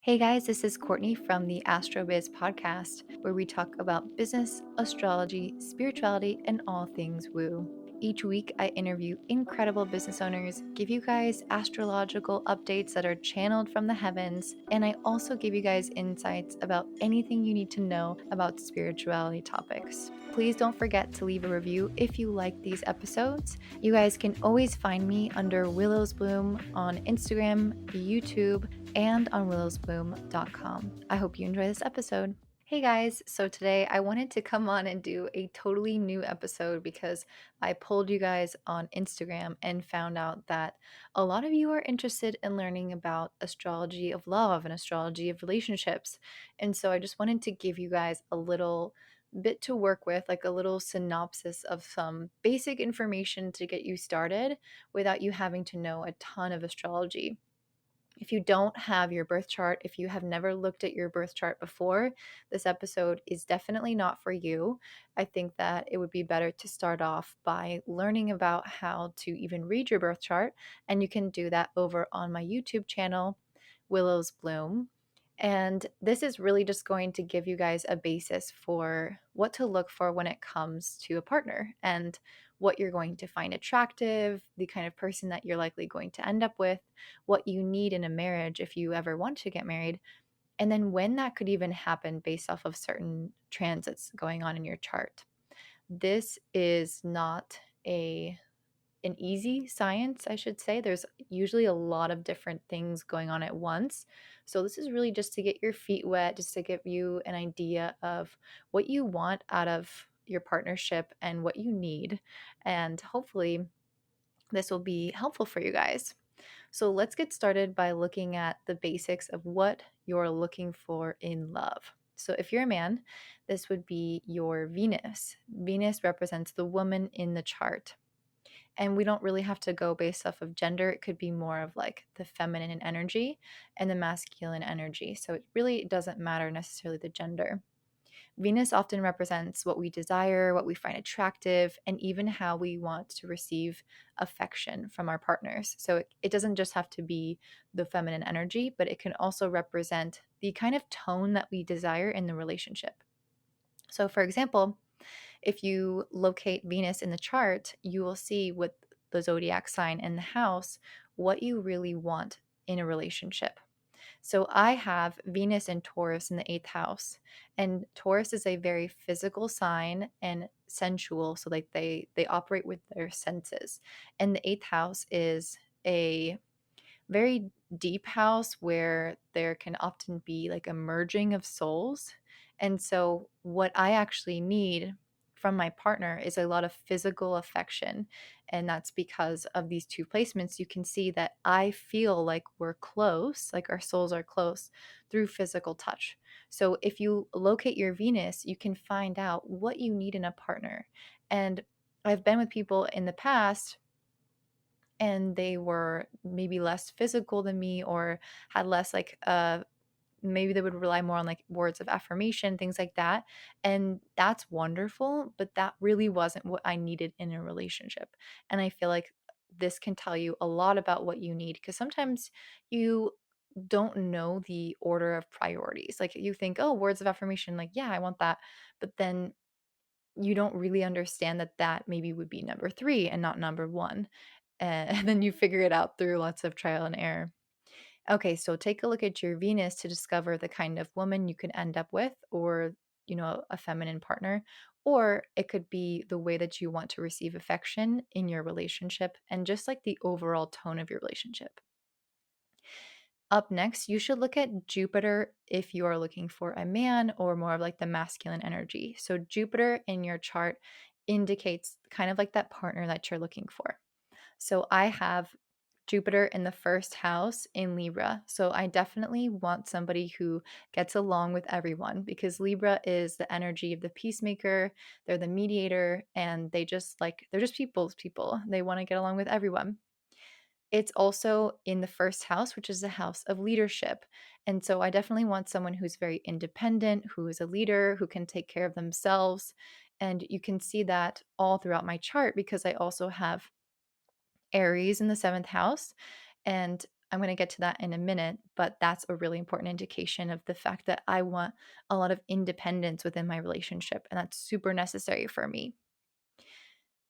Hey guys, this is Courtney from the AstroBiz podcast, where we talk about business, astrology, spirituality, and all things woo. Each week, I interview incredible business owners, give you guys astrological updates that are channeled from the heavens, and I also give you guys insights about anything you need to know about spirituality topics. Please don't forget to leave a review if you like these episodes. You guys can always find me under Willow's Bloom on Instagram, YouTube, and on willowsbloom.com. I hope you enjoy this episode. Hey guys, so today I wanted to come on and do a totally new episode because I pulled you guys on Instagram and found out that a lot of you are interested in learning about astrology of love and astrology of relationships. And so I just wanted to give you guys a little bit to work with, like a little synopsis of some basic information to get you started without you having to know a ton of astrology. If you don't have your birth chart, if you have never looked at your birth chart before, this episode is definitely not for you. I think that it would be better to start off by learning about how to even read your birth chart, and you can do that over on my YouTube channel, Willow's Bloom. And this is really just going to give you guys a basis for what to look for when it comes to a partner and what you're going to find attractive, the kind of person that you're likely going to end up with, what you need in a marriage if you ever want to get married, and then when that could even happen based off of certain transits going on in your chart. This is not a an easy science, I should say. There's usually a lot of different things going on at once. So this is really just to get your feet wet, just to give you an idea of what you want out of your partnership and what you need. And hopefully this will be helpful for you guys. So let's get started by looking at the basics of what you're looking for in love. So if you're a man, this would be your Venus. Venus represents the woman in the chart. And we don't really have to go based off of gender. It could be more of like the feminine energy and the masculine energy. So it really doesn't matter necessarily the gender. Venus often represents what we desire, what we find attractive, and even how we want to receive affection from our partners. So it doesn't just have to be the feminine energy, but it can also represent the kind of tone that we desire in the relationship. So, for example, if you locate Venus in the chart, you will see with the zodiac sign and the house what you really want in a relationship. So I have Venus and Taurus in the eighth house, and Taurus is a very physical sign and sensual. So like they operate with their senses, and the eighth house is a very deep house where there can often be like a merging of souls. And so, what I actually need from my partner is a lot of physical affection. And that's because of these two placements. You can see that I feel like we're close, like our souls are close through physical touch. So, if you locate your Venus, you can find out what you need in a partner. And I've been with people in the past and they were maybe less physical than me or had less like maybe they would rely more on like words of affirmation, things like that, and that's wonderful, but that really wasn't what I needed in a relationship. And I feel like this can tell you a lot about what you need, because sometimes you don't know the order of priorities. Like you think, oh, words of affirmation, like yeah, I want that, but then you don't really understand that that maybe would be number 3 and not number 1. And then you figure it out through lots of trial and error. Okay, so take a look at your Venus to discover the kind of woman you could end up with, or, a feminine partner, or it could be the way that you want to receive affection in your relationship and just like the overall tone of your relationship. Up next, you should look at Jupiter if you are looking for a man or more of like the masculine energy. So, Jupiter in your chart indicates kind of like that partner that you're looking for. So, I have Jupiter in the first house in Libra. So, I definitely want somebody who gets along with everyone, because Libra is the energy of the peacemaker, they're the mediator, and they're just people's people. They want to get along with everyone. It's also in the first house, which is the house of leadership. And so I definitely want someone who's very independent, who is a leader, who can take care of themselves. And you can see that all throughout my chart because I also have Aries in the seventh house. And I'm going to get to that in a minute, but that's a really important indication of the fact that I want a lot of independence within my relationship, and that's super necessary for me.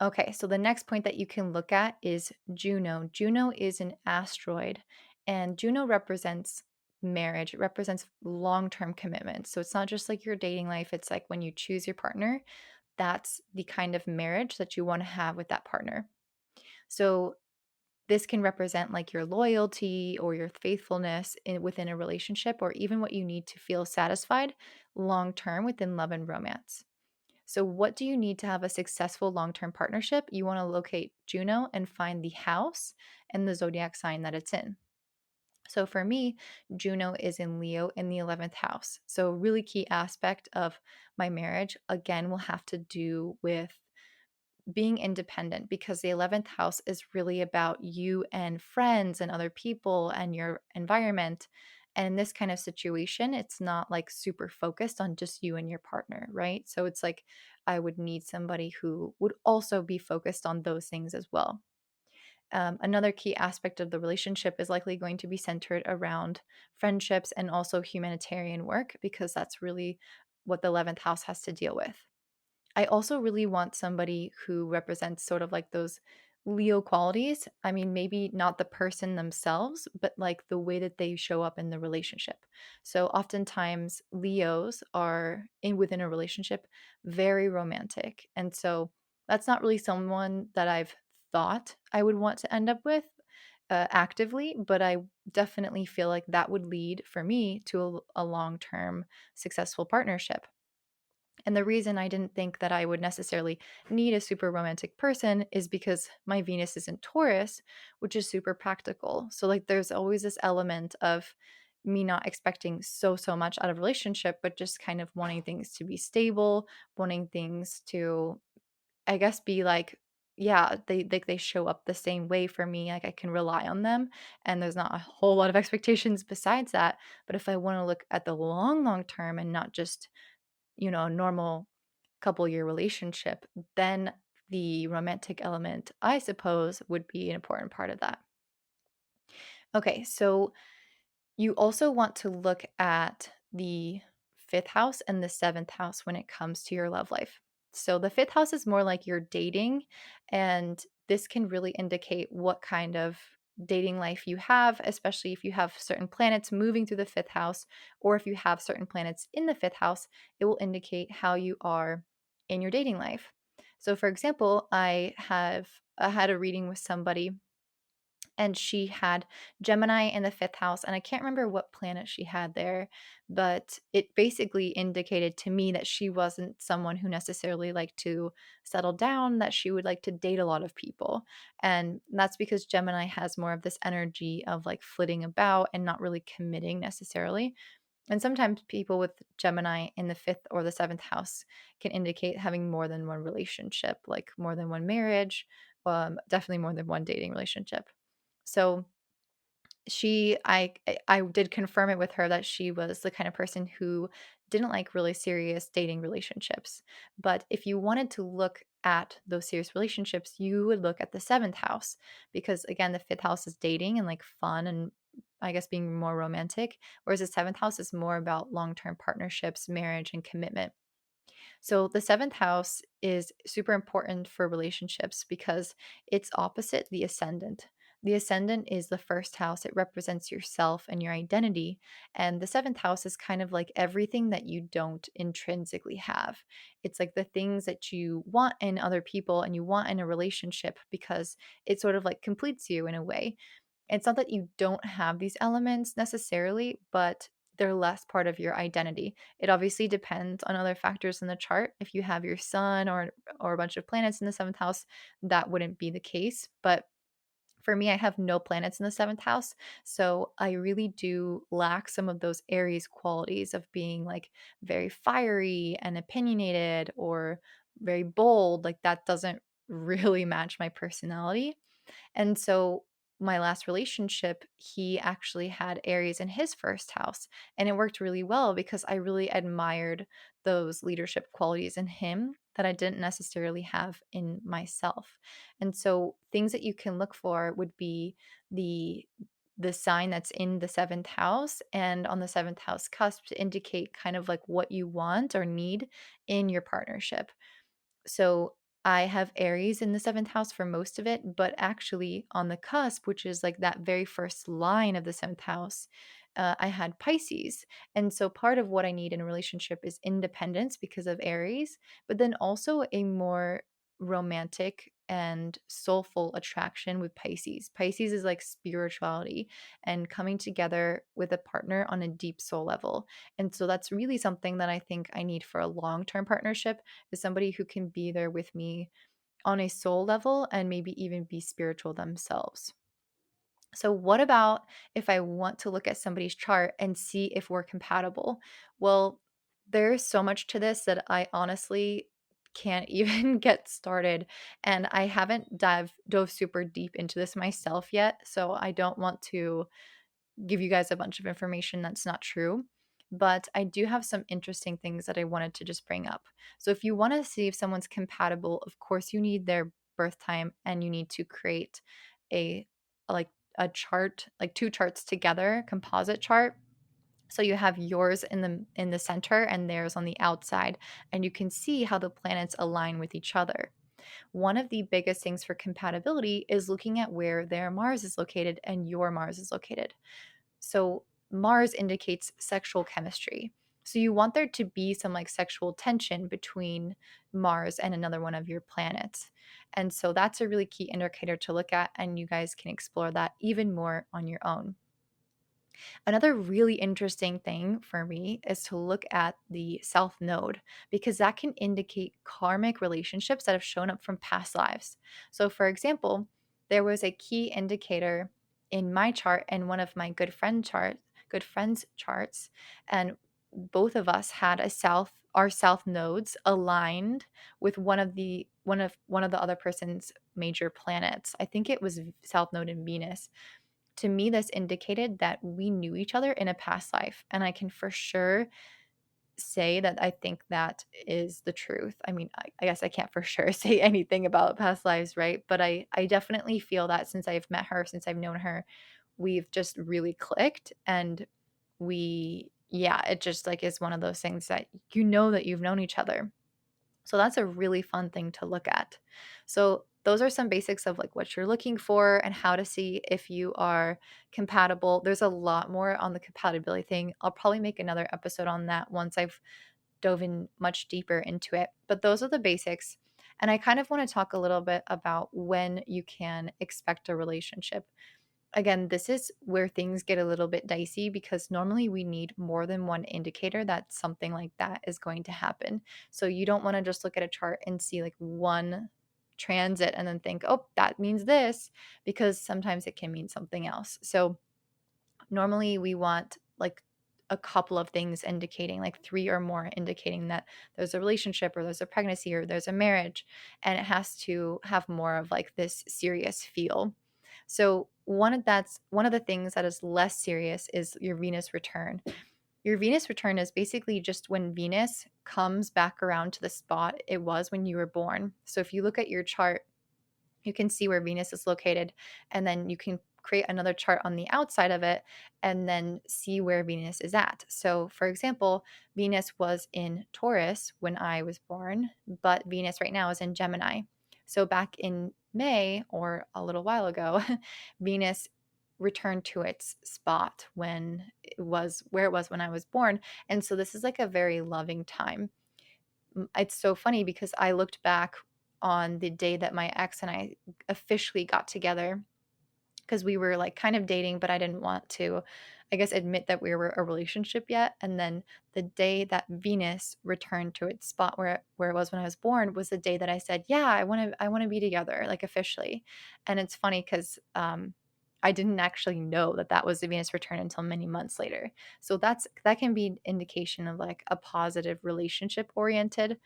Okay, so the next point that you can look at is Juno. Juno is an asteroid, and Juno represents marriage. It represents long-term commitment. So it's not just like your dating life, it's like when you choose your partner, that's the kind of marriage that you want to have with that partner. So this can represent like your loyalty or your faithfulness within a relationship, or even what you need to feel satisfied long term within love and romance. So, what do you need to have a successful long term partnership? You want to locate Juno and find the house and the zodiac sign that it's in. So, for me, Juno is in Leo in the 11th house. So, a really key aspect of my marriage, again, will have to do with being independent, because the 11th house is really about you and friends and other people and your environment. And in this kind of situation, it's not like super focused on just you and your partner, right? So it's like I would need somebody who would also be focused on those things as well. Another key aspect of the relationship is likely going to be centered around friendships and also humanitarian work, because that's really what the 11th house has to deal with. I also really want somebody who represents sort of like those Leo qualities. I mean, maybe not the person themselves, but like the way that they show up in the relationship. So oftentimes Leos are in within a relationship very romantic. And so that's not really someone that I've thought I would want to end up with actively, but I definitely feel like that would lead for me to a long-term successful partnership. And the reason I didn't think that I would necessarily need a super romantic person is because my Venus is in Taurus, which is super practical. So, like, there's always this element of me not expecting so much out of a relationship, but just kind of wanting things to be stable, wanting things to, I guess, be like, yeah, they show up the same way for me. Like, I can rely on them, and there's not a whole lot of expectations besides that. But if I want to look at the long term and not just a normal couple year relationship, then the romantic element, I suppose, would be an important part of that. Okay, so you also want to look at the fifth house and the seventh house when it comes to your love life. So the fifth house is more like your dating, and this can really indicate what kind of dating life you have, especially if you have certain planets moving through the fifth house, or if you have certain planets in the fifth house, it will indicate how you are in your dating life. So, for example, I had a reading with somebody, and she had Gemini in the fifth house. And I can't remember what planet she had there, but it basically indicated to me that she wasn't someone who necessarily liked to settle down, that she would like to date a lot of people. And that's because Gemini has more of this energy of like flitting about and not really committing necessarily. And sometimes people with Gemini in the fifth or the seventh house can indicate having more than one relationship, like more than one marriage, definitely more than one dating relationship. So I did confirm it with her that she was the kind of person who didn't like really serious dating relationships. But if you wanted to look at those serious relationships, you would look at the seventh house, because again, the fifth house is dating and like fun and I guess being more romantic, whereas the seventh house is more about long-term partnerships, marriage, and commitment. So the seventh house is super important for relationships because it's opposite the ascendant. The ascendant is the first house. It represents yourself and your identity. And the seventh house is kind of like everything that you don't intrinsically have. It's like the things that you want in other people and you want in a relationship, because it sort of like completes you in a way. It's not that you don't have these elements necessarily, but they're less part of your identity. It obviously depends on other factors in the chart. If you have your sun or a bunch of planets in the seventh house, that wouldn't be the case. But for me, I have no planets in the seventh house. So I really do lack some of those Aries qualities of being like very fiery and opinionated or very bold. Like that doesn't really match my personality. And so my last relationship, he actually had Aries in his first house. And it worked really well because I really admired those leadership qualities in him that I didn't necessarily have in myself. And so things that you can look for would be the the sign that's in the seventh house and on the seventh house cusp to indicate kind of like what you want or need in your partnership. So I have Aries in the seventh house for most of it, but actually on the cusp, which is like that very first line of the seventh house, I had Pisces. And so part of what I need in a relationship is independence because of Aries, but then also a more romantic and soulful attraction with Pisces. Pisces is like spirituality and coming together with a partner on a deep soul level. And so that's really something that I think I need for a long term partnership, is somebody who can be there with me on a soul level and maybe even be spiritual themselves. So, what about if I want to look at somebody's chart and see if we're compatible? Well, there's so much to this that I honestly can't even get started. And I haven't dove super deep into this myself yet. So, I don't want to give you guys a bunch of information that's not true. But I do have some interesting things that I wanted to just bring up. So, if you want to see if someone's compatible, of course, you need their birth time and you need to create a like a chart, like two charts together, composite chart. So you have yours in the center and theirs on the outside, and you can see how the planets align with each other. One of the biggest things for compatibility is looking at where their Mars is located and your Mars is located. So Mars indicates sexual chemistry. So you want there to be some like sexual tension between Mars and another one of your planets. And so that's a really key indicator to look at, and you guys can explore that even more on your own. Another really interesting thing for me is to look at the South Node, because that can indicate karmic relationships that have shown up from past lives. So, for example, there was a key indicator in my chart and one of my good friends charts, and both of us had our south nodes aligned with one of the other person's major planets. I think it was South Node in Venus. To me, this indicated that we knew each other in a past life. And I can for sure say that I think that is the truth. I mean, I guess I can't for sure say anything about past lives, right? But I definitely feel that since I've met her, since I've known her, we've just really clicked. And yeah, it just like is one of those things that you know that you've known each other. So that's a really fun thing to look at. So those are some basics of like what you're looking for and how to see if you are compatible. There's a lot more on the compatibility thing. I'll probably make another episode on that once I've dove in much deeper into it. But those are the basics. And I kind of want to talk a little bit about when you can expect a relationship. Again, this is where things get a little bit dicey because normally we need more than one indicator that something like that is going to happen. So you don't want to just look at a chart and see like one transit and then think, oh, that means this, because sometimes it can mean something else. So normally we want like a couple of things indicating, like three or more indicating that there's a relationship or there's a pregnancy or there's a marriage, and it has to have more of like this serious feel. So one of the things that is less serious is your Venus return. Your Venus return is basically just when Venus comes back around to the spot it was when you were born. So if you look at your chart, you can see where Venus is located, and then you can create another chart on the outside of it and then see where Venus is at. So, for example, Venus was in Taurus when I was born, but Venus right now is in Gemini. So, back in May or a little while ago, Venus returned to its spot when it was where it was when I was born. And so, this is like a very loving time. It's so funny because I looked back on the day that my ex and I officially got together, because we were like kind of dating, but I didn't want to, I guess, admit that we were a relationship yet. And then the day that Venus returned to its spot where it was when I was born was the day that I said, "Yeah, I want to be together, like officially." And it's funny because I didn't actually know that that was the Venus return until many months later. So that can be an indication of like a positive relationship oriented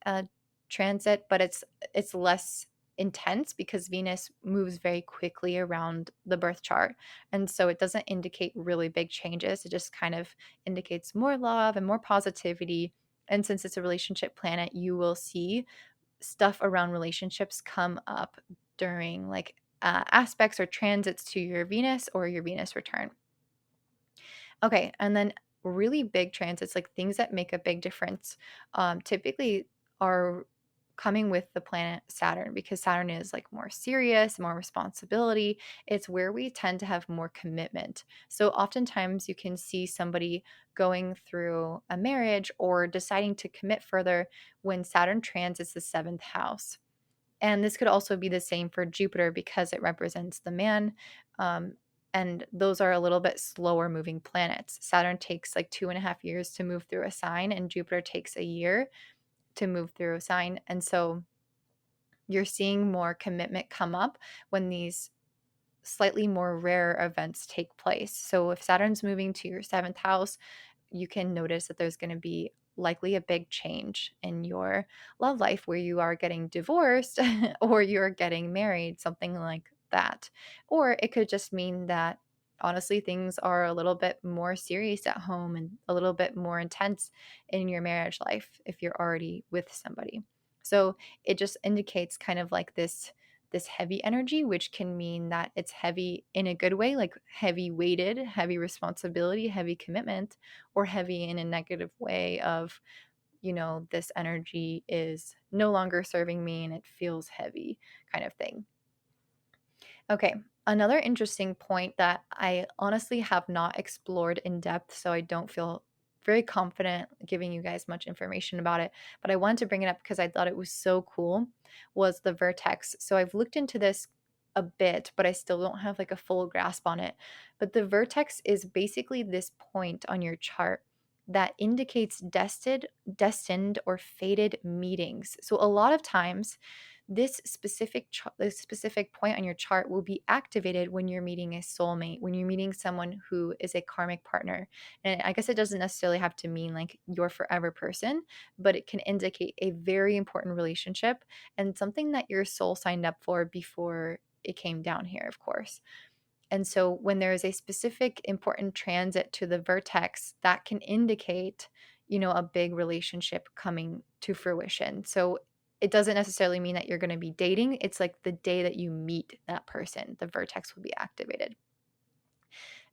uh, transit, but it's less intense because Venus moves very quickly around the birth chart. And so it doesn't indicate really big changes. It just kind of indicates more love and more positivity. And since it's a relationship planet, you will see stuff around relationships come up during like aspects or transits to your Venus or your Venus return. Okay, and then really big transits, like things that make a big difference, typically are coming with the planet Saturn, because Saturn is like more serious, more responsibility. It's where we tend to have more commitment. So oftentimes you can see somebody going through a marriage or deciding to commit further when Saturn transits the seventh house. And this could also be the same for Jupiter because it represents the man. Um, and those are a little bit slower moving planets. Saturn takes like 2.5 years to move through a sign, and Jupiter takes a year to move through a sign. And so you're seeing more commitment come up when these slightly more rare events take place. So if Saturn's moving to your seventh house, you can notice that there's going to be likely a big change in your love life where you are getting divorced or you're getting married, something like that. Or it could just mean that honestly things are a little bit more serious at home and a little bit more intense in your marriage life if you're already with somebody. So it just indicates kind of like this heavy energy, which can mean that it's heavy in a good way, like heavy weighted, heavy responsibility, heavy commitment, or heavy in a negative way of, this energy is no longer serving me and it feels heavy kind of thing. Okay. Another interesting point that I honestly have not explored in depth, so I don't feel very confident giving you guys much information about it, but I wanted to bring it up because I thought it was so cool, was the vertex. So I've looked into this a bit, but I still don't have like a full grasp on it. But the vertex is basically this point on your chart that indicates destined or fated meetings. So a lot of times this specific point on your chart will be activated when you're meeting a soulmate, when you're meeting someone who is a karmic partner. And I guess it doesn't necessarily have to mean like your forever person, but it can indicate a very important relationship and something that your soul signed up for before it came down here, of course. And so when there is a specific important transit to the vertex, that can indicate, a big relationship coming to fruition. So it doesn't necessarily mean that you're going to be dating. It's like the day that you meet that person, the vertex will be activated.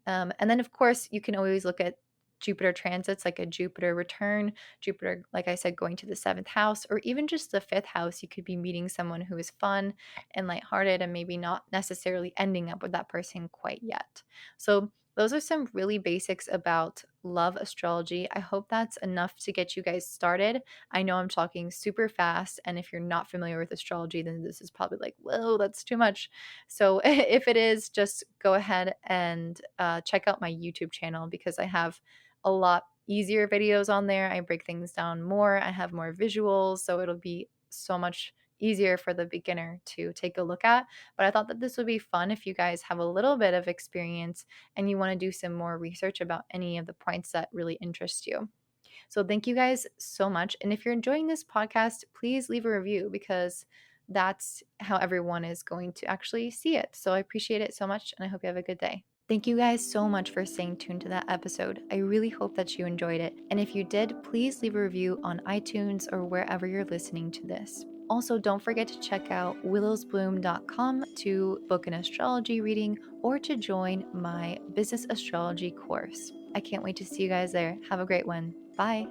And then, of course, you can always look at Jupiter transits, like a Jupiter return, Jupiter, like I said, going to the seventh house, or even just the fifth house. You could be meeting someone who is fun and lighthearted and maybe not necessarily ending up with that person quite yet. So, those are some really basics about love astrology. I hope that's enough to get you guys started. I know I'm talking super fast, and if you're not familiar with astrology, then this is probably like, whoa, that's too much. So if it is, just go ahead and check out my YouTube channel because I have a lot easier videos on there. I break things down more. I have more visuals, so it'll be so much easier for the beginner to take a look at. But I thought that this would be fun if you guys have a little bit of experience and you want to do some more research about any of the points that really interest you. So thank you guys so much. And if you're enjoying this podcast, please leave a review because that's how everyone is going to actually see it. So I appreciate it so much and I hope you have a good day. Thank you guys so much for staying tuned to that episode. I really hope that you enjoyed it. And if you did, please leave a review on iTunes or wherever you're listening to this. Also, don't forget to check out willowsbloom.com to book an astrology reading or to join my business astrology course. I can't wait to see you guys there. Have a great one. Bye.